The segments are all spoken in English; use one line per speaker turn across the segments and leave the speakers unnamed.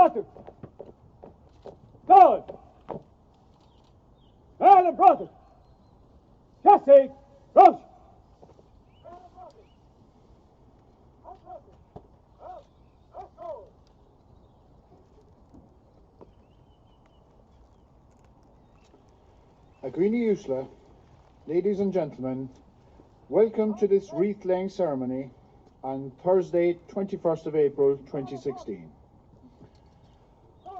brothers, God, Ireland brothers, Jesse, Rush.
Agrini Usla, ladies and gentlemen, welcome to this wreath-laying ceremony on Thursday, 21st of April 2016.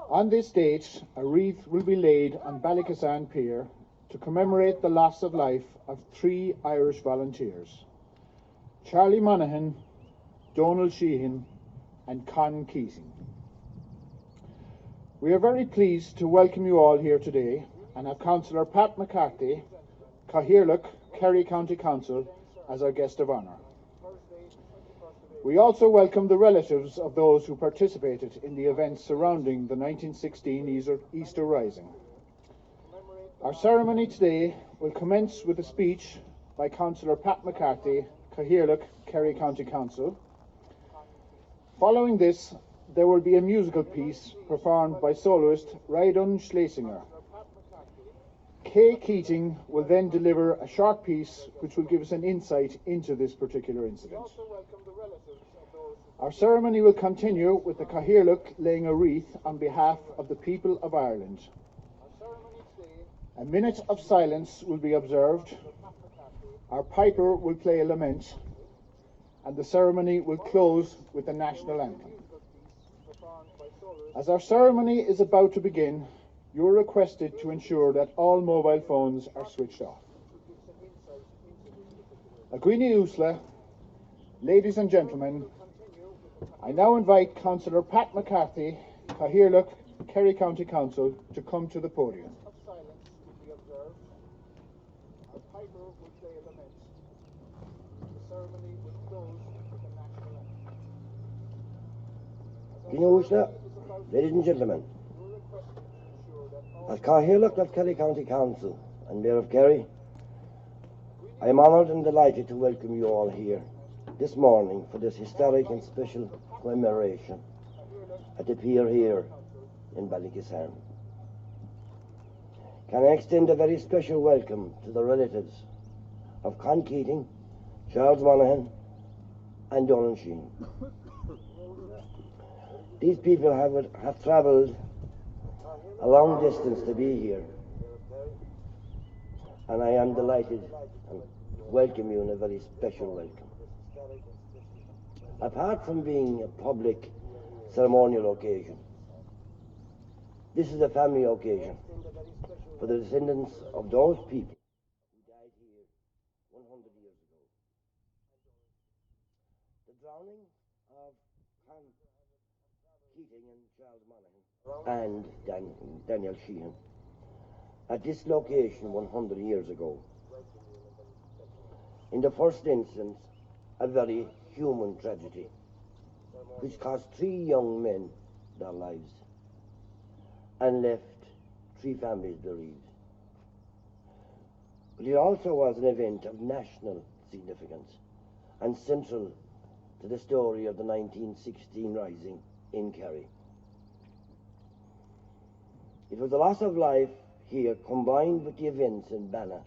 On this date, a wreath will be laid on Ballykissane pier to commemorate the loss of life of 3 Irish volunteers, Charlie Monaghan, Donald Sheehan and Con Keating. We are very pleased to welcome you all here today and have Councillor Pat McCarthy, Killorglin, Kerry County Council, as our guest of honour. We also welcome the relatives of those who participated in the events surrounding the 1916 Easter Rising. Our ceremony today will commence with a speech by Councillor Pat McCarthy, Killorglin, Kerry County Council. Following this, there will be a musical piece performed by soloist Raidun Schlesinger. Kay Keating will then deliver a short piece which will give us an insight into this particular incident. Our ceremony will continue with the Killorglin laying a wreath on behalf of the people of Ireland. A minute of silence will be observed. Our piper will play a lament, and the ceremony will close with the national anthem. As our ceremony is about to begin, you are requested to ensure that all mobile phones are switched off. Agrini Usla, ladies and gentlemen, I now invite Councillor Pat McCarthy, Killorglin, Kerry County Council, to come to the podium.
Usla, ladies and gentlemen, as Killorglin of Kerry County Council and Mayor of Kerry, I am honoured and delighted to welcome you all here this morning for this historic and special commemoration at the pier here in Ballykissane. Can I extend a very special welcome to the relatives of Con Keating, Charles Monaghan and Donald Sheehan. These people have travelled a long distance to be here, and I am delighted and welcome you in a very special welcome. Apart from being a public ceremonial occasion, this is a family occasion for the descendants of those people who died here 100 years ago. The drowning of Con Keating and Charles Monaghan and Daniel Sheehan at this location 100 years ago. In the first instance, a very human tragedy which cost 3 young men their lives and left 3 families bereaved. But it also was an event of national significance and central to the story of the 1916 Rising in Kerry. It was the loss of life here combined with the events in Banna,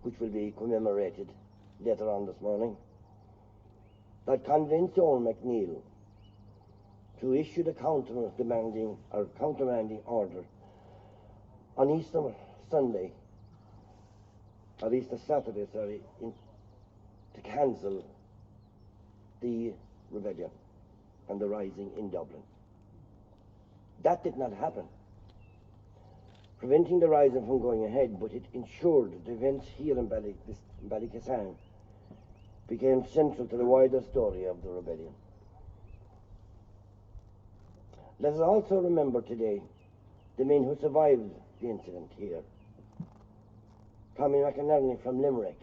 which will be commemorated later on this morning, that convinced Owen McNeill to issue the countermanding order on Easter Sunday, or Easter Saturday, to cancel the rebellion and the rising in Dublin. That did not happen, preventing the rising from going ahead, but it ensured that the events here in Ballykissane became central to the wider story of the rebellion. Let us also remember today the men who survived the incident here. Tommy McInerney from Limerick,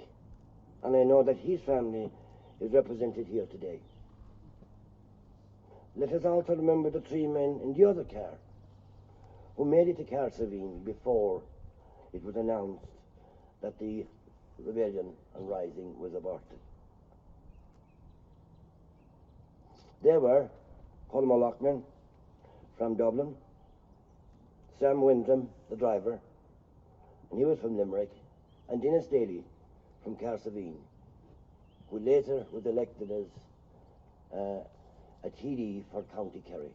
and I know that his family is represented here today. Let us also remember the 3 men in the other car who made it to Carsavine before it was announced that the rebellion and rising was aborted. They were Paul Mulloughlin from Dublin, Sam Windham, the driver, and he was from Limerick, and Dennis Daly from Carsavine, who later was elected as a TD for County Kerry.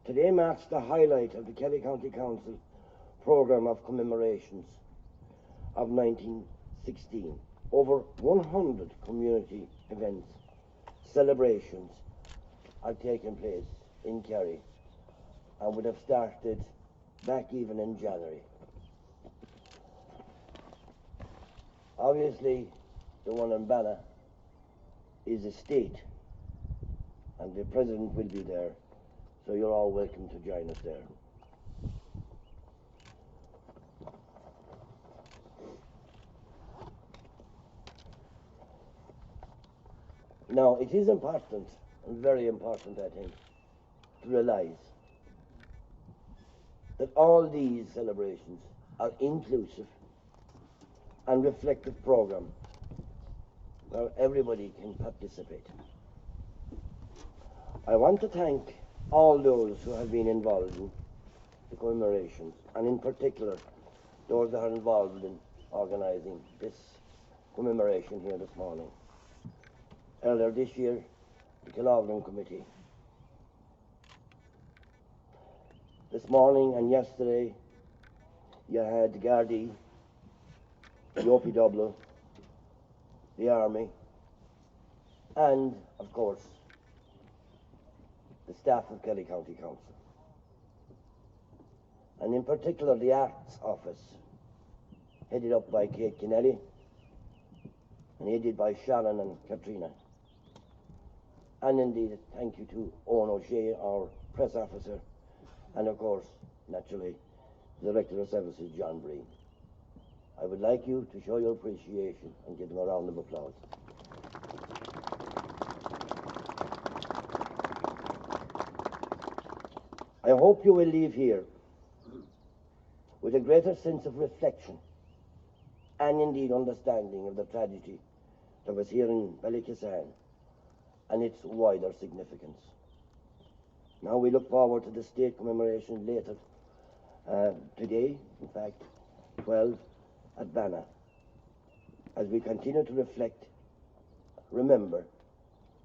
Today marks the highlight of the Kerry County Council programme of commemorations of 1916. Over 100 community events, celebrations are taking place in Kerry and would have started back even in January. Obviously, the one in Bana is a state, and the President will be there, so you're all welcome to join us there. Now, it is important, and very important, I think, to realise that all these celebrations are inclusive and reflective programme where everybody can participate. I want to thank all those who have been involved in the commemorations, and in particular those that are involved in organising this commemoration here this morning. Earlier this year, the Killorglin committee. This morning and yesterday, you had the Gardaí, the OPW, the Army, and, of course, the staff of Kerry County Council. And in particular, the Arts Office, headed up by Kate Kennelly, and headed by Sharon and Katrina. And indeed, thank you to Owen O'Shea, our press officer, and of course, naturally, the Director of Services, John Breen. I would like you to show your appreciation and give them a round of applause. I hope you will leave here with a greater sense of reflection and indeed understanding of the tragedy that was here in Ballykissane and its wider significance. Now we look forward to the state commemoration later today, in fact, 12 at Bana, as we continue to reflect, remember,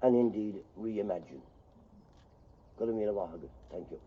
and indeed reimagine. Thank you.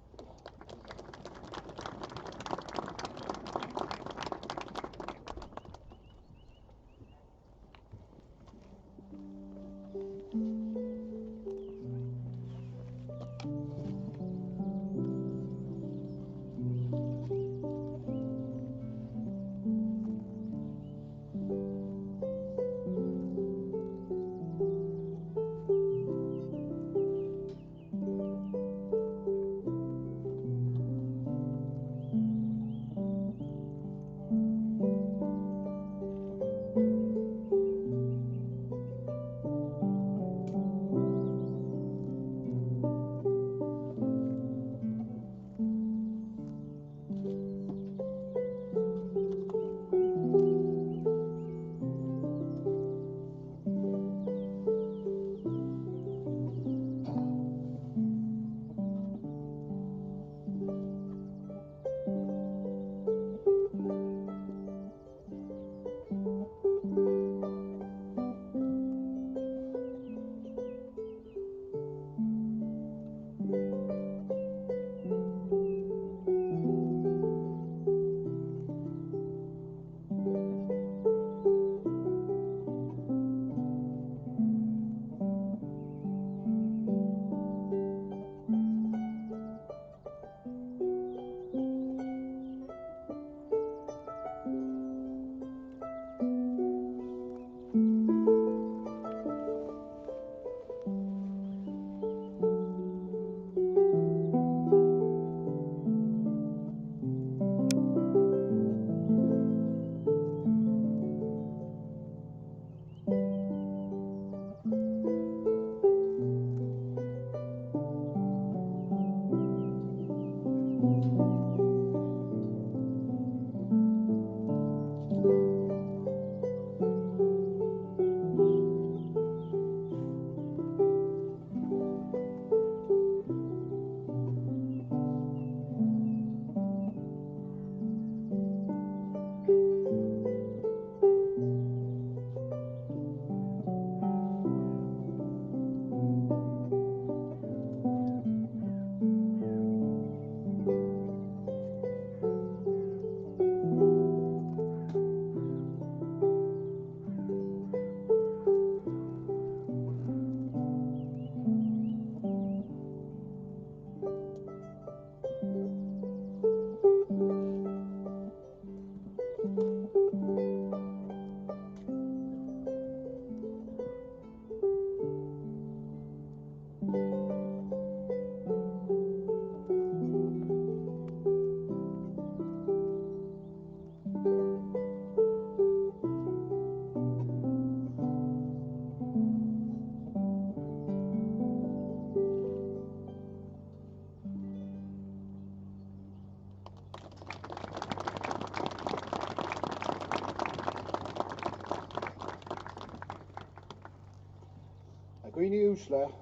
Greenie Usla,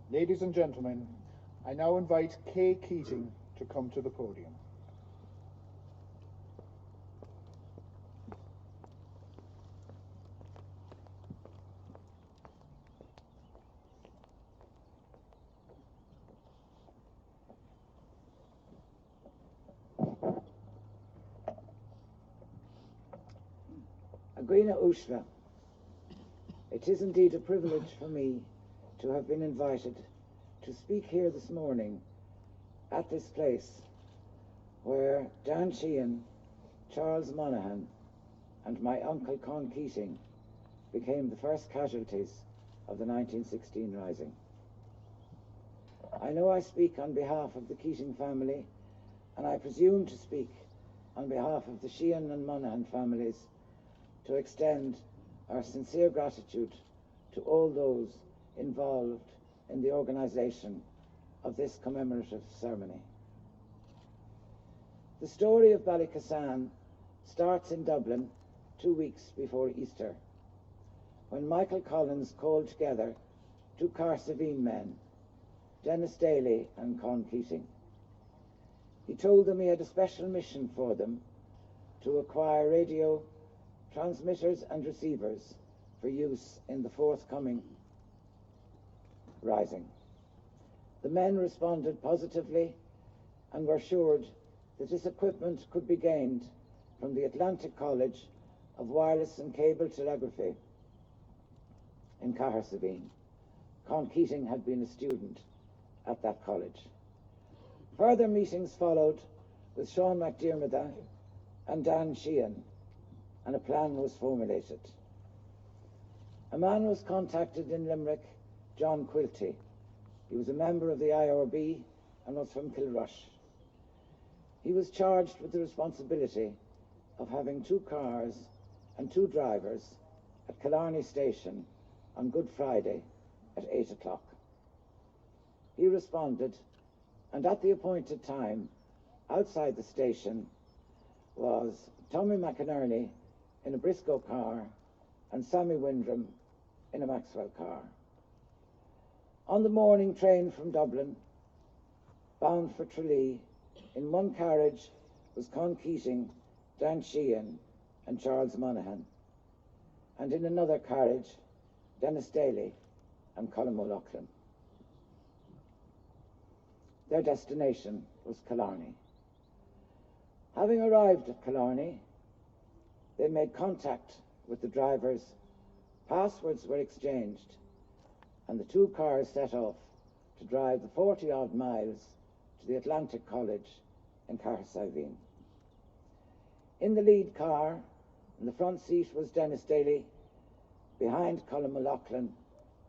ladies and gentlemen, I now invite Kay Keating to come to the podium.
Greenie Usla, it is indeed a privilege for me to have been invited to speak here this morning at this place where Dan Sheehan, Charles Monaghan and my uncle Con Keating became the first casualties of the 1916 Rising. I know I speak on behalf of the Keating family, and I presume to speak on behalf of the Sheehan and Monaghan families to extend our sincere gratitude to all those involved in the organisation of this commemorative ceremony. The story of Ballykissane starts in Dublin 2 weeks before Easter, when Michael Collins called together two Carsavine men, Dennis Daly and Con Keating. He told them he had a special mission for them to acquire radio transmitters and receivers for use in the forthcoming Rising. The men responded positively and were assured that this equipment could be gained from the Atlantic College of Wireless and Cable Telegraphy in Cahersiveen. Con Keating had been a student at that college. Further meetings followed with Sean McDiarmid and Dan Sheehan, and a plan was formulated. A man was contacted in Limerick, John Quilty. He was a member of the IRB and was from Kilrush. He was charged with the responsibility of having 2 cars and 2 drivers at Killarney Station on Good Friday at 8 o'clock. He responded, and at the appointed time, outside the station, was Tommy McInerney in a Briscoe car and Sammy Windram in a Maxwell car. On the morning train from Dublin, bound for Tralee, in one carriage was Con Keating, Dan Sheehan and Charles Monaghan, and in another carriage, Dennis Daly and Colin O'Loughlin. Their destination was Killarney. Having arrived at Killarney, they made contact with the drivers, passwords were exchanged, and the 2 cars set off to drive the 40-odd miles to the Atlantic College in Cahersiveen. In the lead car, in the front seat was Dennis Daly, behind Colin O'Loughlin,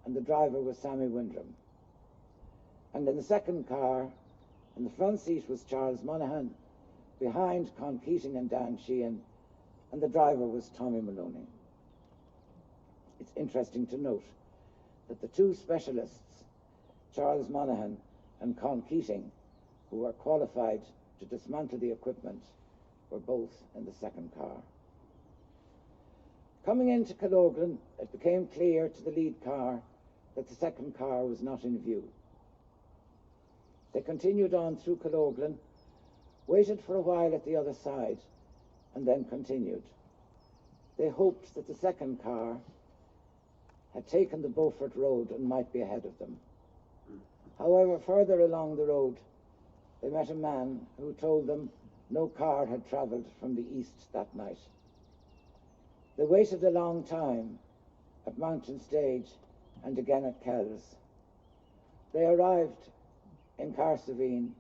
and the driver was Sammy Windram. And in the second car, in the front seat was Charles Monaghan, behind Con Keating and Dan Sheehan, and the driver was Tommy Maloney. It's interesting to note that the 2 specialists, Charles Monaghan and Con Keating, who were qualified to dismantle the equipment, were both in the second car. Coming into Killorglin, it became clear to the lead car that the second car was not in view. They continued on through Killorglin, waited for a while at the other side, and then continued. They hoped that the second car had taken the Beaufort Road and might be ahead of them. However, further along the road, they met a man who told them no car had travelled from the east that night. They waited a long time at Mountain Stage and again at Kells. They arrived in Carsaveen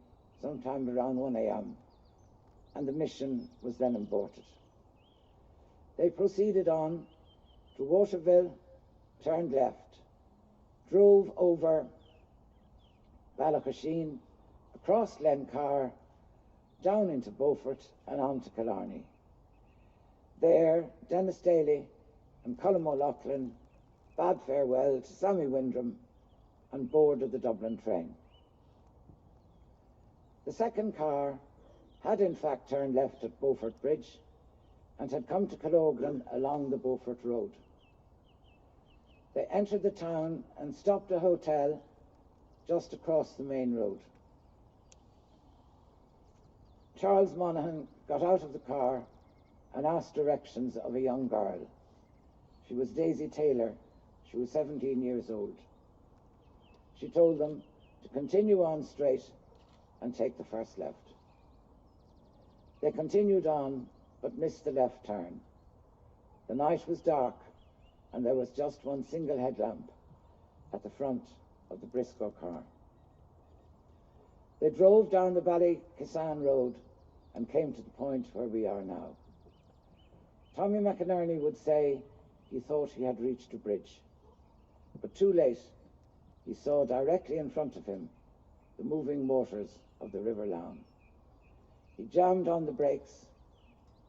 sometime around 1 a.m. and the mission was then aborted. They proceeded on to Waterville, turned left, drove over Ballykissane, across Glencar, down into Beaufort and on to Killarney. There, Dennis Daly and Colin O'Loughlin bade farewell to Sammy Windram and boarded the Dublin train. The second car had in fact turned left at Beaufort Bridge and had come to Killorglin along the Beaufort Road. They entered the town and stopped a hotel just across the main road. Charles Monaghan got out of the car and asked directions of a young girl. She was Daisy Taylor. She was 17 years old. She told them to continue on straight and take the first left. They continued on, but missed the left turn. The night was dark, and there was just one single headlamp at the front of the Briscoe car. They drove down the Ballykissane road and came to the point where we are now. Tommy McInerney would say he thought he had reached a bridge, but too late. He saw directly in front of him the moving waters of the River Lown. He jammed on the brakes.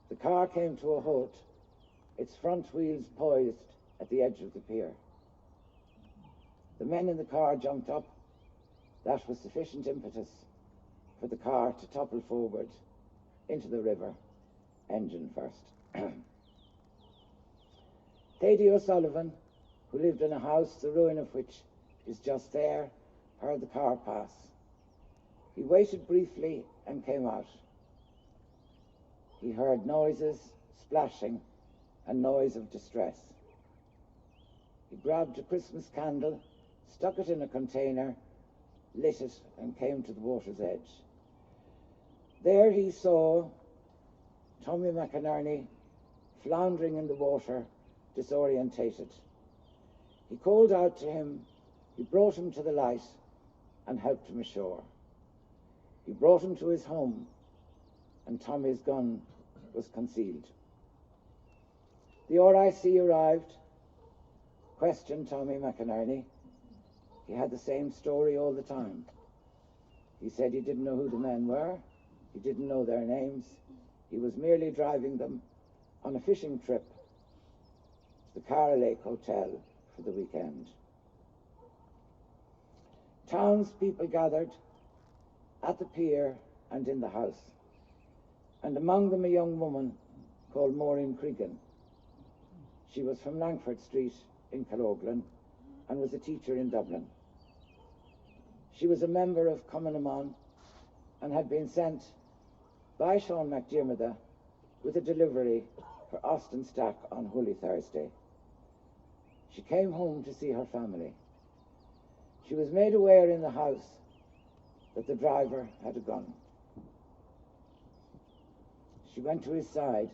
The car came to a halt, its front wheels poised at the edge of the pier. The men in the car jumped up. That was sufficient impetus for the car to topple forward into the river, engine first. Thady O'Sullivan, who lived in a house, the ruin of which is just there, heard the car pass. He waited briefly and came out. He heard noises, splashing, and noise of distress. He grabbed a Christmas candle, stuck it in a container, lit it, and came to the water's edge. There he saw Tommy McInerney floundering in the water, disorientated. He called out to him. He brought him to the light and helped him ashore. He brought him to his home, and Tommy's gun was concealed. The RIC arrived, questioned Tommy McInerney. He had the same story all the time. He said he didn't know who the men were, he didn't know their names, he was merely driving them on a fishing trip to the Cara Lake Hotel for the weekend. Townspeople gathered at the pier and in the house, and among them a young woman called Maureen Cregan. She was from Langford Street in Killorglin and was a teacher in Dublin. She was a member of Commemoration and had been sent by Sean McDiarmid with a delivery for Austin Stack on Holy Thursday. She came home to see her family. She was made aware in the house that the driver had a gun. She went to his side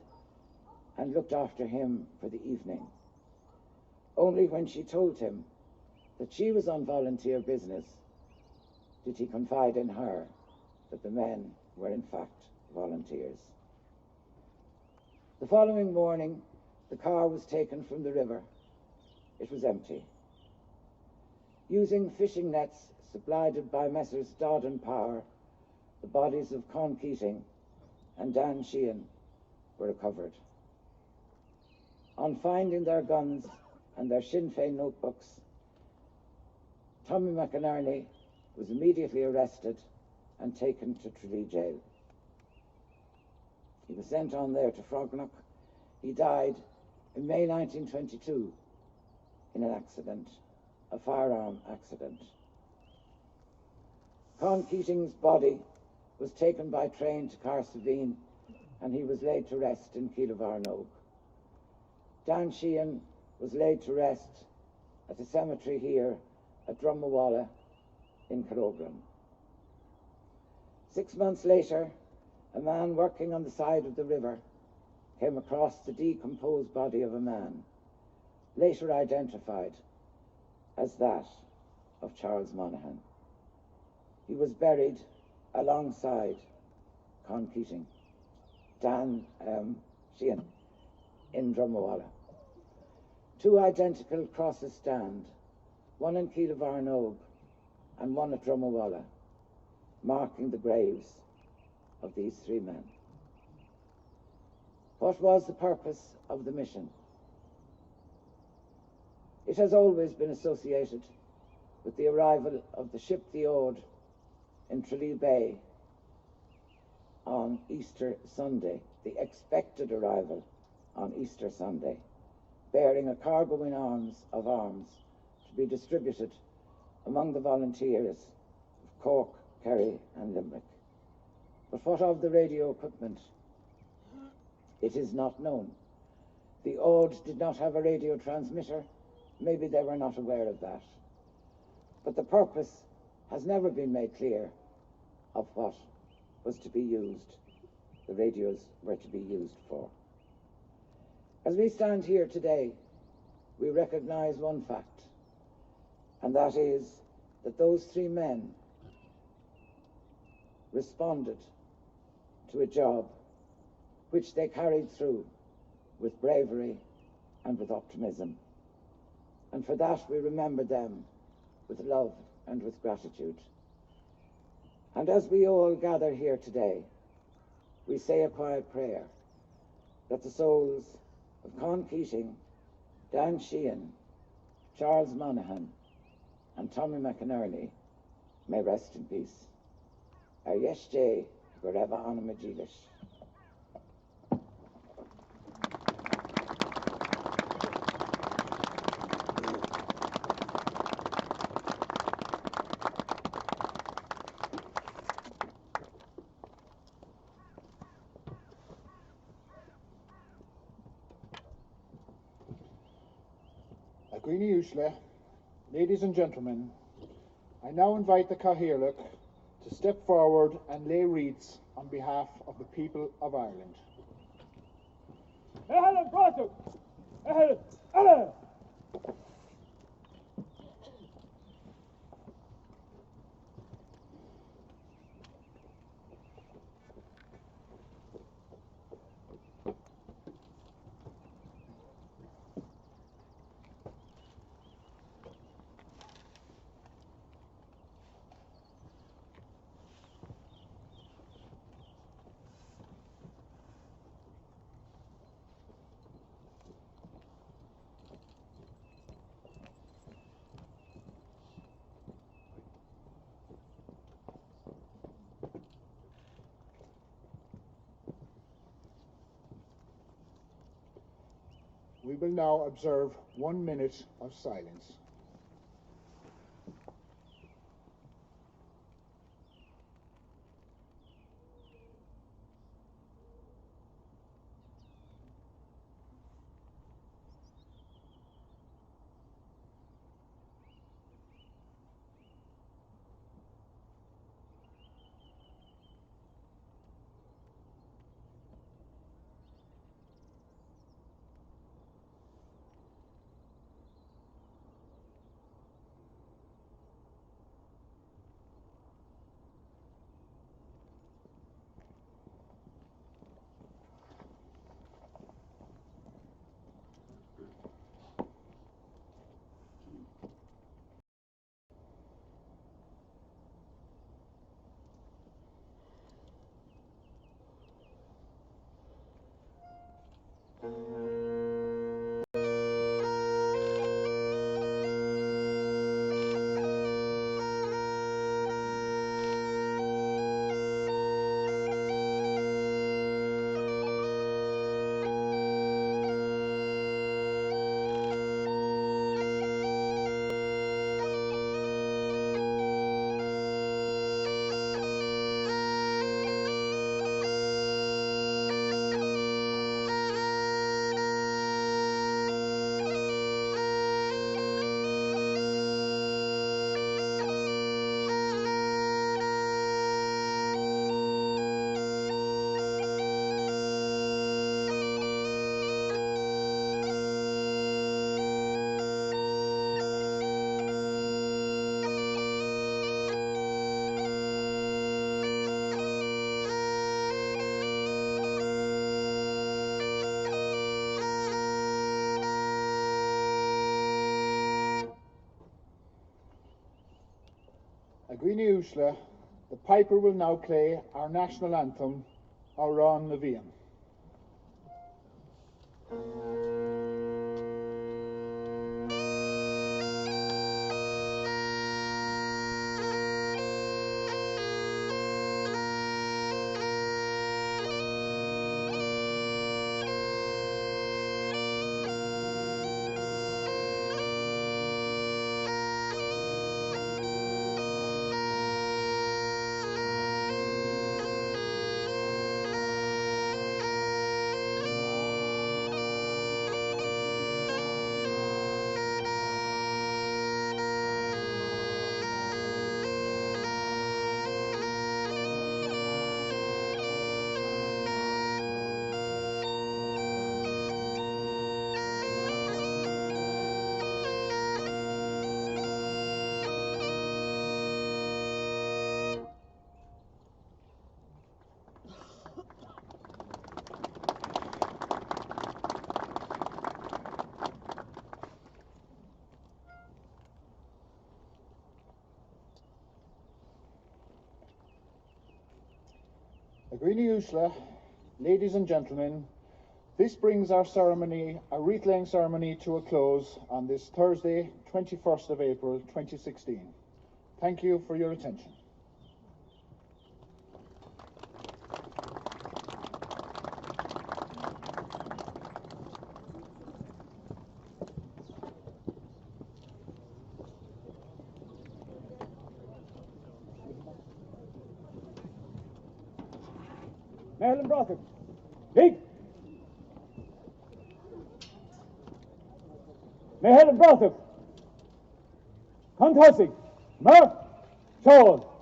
and looked after him for the evening. Only when she told him that she was on volunteer business did he confide in her that the men were in fact volunteers. The following morning, the car was taken from the river. It was empty. Using fishing nets supplied by Messrs. Dodd and Power, the bodies of Con Keating and Dan Sheehan were recovered. On finding their guns and their Sinn Féin notebooks, Tommy McInerney was immediately arrested and taken to Tralee Jail. He was sent on there to Frognock. He died in May 1922 in an accident, a firearm accident. Con Keating's body was taken by train to Carsavine and he was laid to rest in Killorglin. Dan Sheehan was laid to rest at the cemetery here at Drumawalla in Killorglin. 6 months later, a man working on the side of the river came across the decomposed body of a man, later identified as that of Charles Monaghan. He was buried alongside Con Keating, Dan Sheehan, in Drumawalla. 2 identical crosses stand, one in Killorglin and one at Drumawalla, marking the graves of these 3 men. What was the purpose of the mission? It has always been associated with the arrival of the ship the Ord in Tralee Bay on Easter Sunday, the expected arrival on Easter Sunday, bearing a cargo in arms to be distributed among the volunteers of Cork, Kerry and Limerick. But what of the radio equipment? It is not known. The Ode did not have a radio transmitter. Maybe they were not aware of that. But the purpose has never been made clear of what was to be used, the radios were to be used for. As we stand here today, we recognize one fact, and that is that those three men responded to a job which they carried through with bravery and with optimism. And for that we remember them with love and with gratitude. And as we all gather here today, we say a quiet prayer that the souls of Con Keating, Dan Sheehan, Charles Monaghan and Tommy McInerney may rest in peace. Ar yes day, wherever anima gilis.
Agreeni Ushla, ladies and gentlemen, I now invite the Cathaoirleach to step forward and lay wreaths on behalf of the people of Ireland.
Helen Brosuk! Helen!
We will now observe 1 minute of silence. Agreeni Ushla, the piper will now play our national anthem, Aran Navian. Agreeni Usla, ladies and gentlemen, this brings our ceremony, our wreath-laying ceremony, to a close on this Thursday, 21st of April 2016. Thank you for your attention.
Merlin Brother. Big. Merlin Brother. Contossing. Mer. Charles.